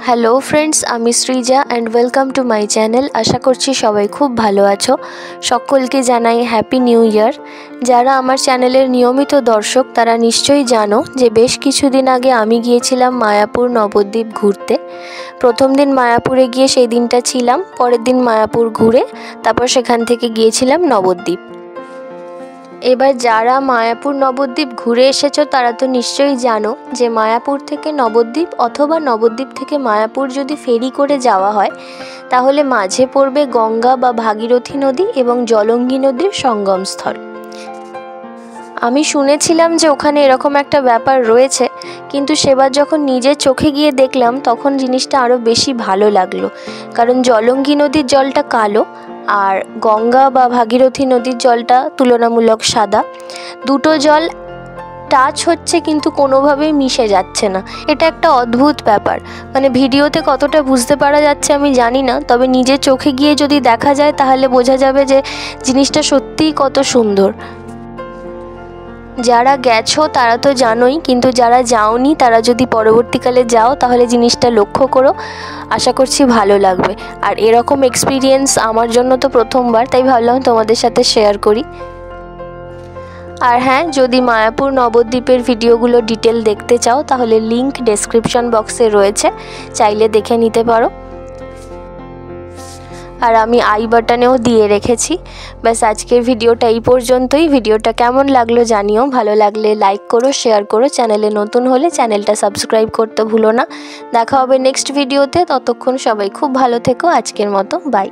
Hello friends, আমি Srija and welcome to my channel. আশা করছি সবাই খুব ভালো আছো। সকলকে জানাই হ্যাপি নিউ ইয়ার। যারা আমার চ্যানেলের নিয়মিত দর্শক তারা নিশ্চয়ই জানো যে বেশ কিছুদিন আগে আমি গিয়েছিলাম মায়াপুর নবদ্বীপ ঘুরতে। প্রথম দিন মায়াপুরে গিয়ে সেই দিনটা ছিলাম, পরের দিন মায়াপুর ঘুরে তারপর সেখান থেকে গিয়েছিলাম নবদ্বীপ। এবার যারা মায়াপুর নবদ্বীপ ঘুরে এসেছো তারা তো নিশ্চয়ই জানো যে মায়াপুর থেকে নবদ্বীপ অথবা নবদ্বীপ থেকে মায়াপুর যদি ফেরি করে যাওয়া হয় তাহলে মাঝে পড়বে গঙ্গা বা ভাগীরথী নদী এবং জলঙ্গি নদীর সঙ্গমস্থল। আমি শুনেছিলাম যে ওখানে এরকম একটা ব্যাপার রয়েছে, কিন্তু সেবার যখন নিজের চোখে গিয়ে দেখলাম তখন জিনিসটা আরও বেশি ভালো লাগলো। কারণ জলঙ্গি নদীর জলটা কালো আর গঙ্গা বা ভাগীরথী নদীর জলটা তুলনামূলক সাদা। দুটো জল টাচ হচ্ছে কিন্তু কোনোভাবেই মিশে যাচ্ছে না। এটা একটা অদ্ভুত ব্যাপার। মানে ভিডিওতে কতটা বুঝতে পারা যাচ্ছে আমি জানি না, তবে নিজের চোখে গিয়ে যদি দেখা যায় তাহলে বোঝা যাবে যে জিনিসটা সত্যিই কত সুন্দর। যারা গেছো তারা তো জানোই, কিন্তু যারা যাওনি তারা যদি পরবর্তীকালে যাও তাহলে জিনিসটা লক্ষ্য করো, আশা করছি ভালো লাগবে। আর এরকম এক্সপিরিয়েন্স আমার জন্য তো প্রথমবার, তাই ভাবলাম তোমাদের সাথে শেয়ার করি। আর হ্যাঁ, যদি মায়াপুর নবদ্বীপের ভিডিওগুলো ডিটেল দেখতে চাও তাহলে লিংক ডেসক্রিপশন বক্সে রয়েছে, চাইলে দেখে নিতে পারো। আর আমি আই বাটনেও দিয়ে রেখেছি। ব্যাস, আজকের ভিডিওটা এই পর্যন্তই। ভিডিওটা কেমন লাগলো জানিও, ভালো লাগলে লাইক করো, শেয়ার করো, চ্যানেলে নতুন হলে চ্যানেলটা সাবস্ক্রাইব করতে ভুলো না। দেখা হবে নেক্সট ভিডিওতে, ততক্ষণ সবাই খুব ভালো থেকো। আজকের মতো বাই।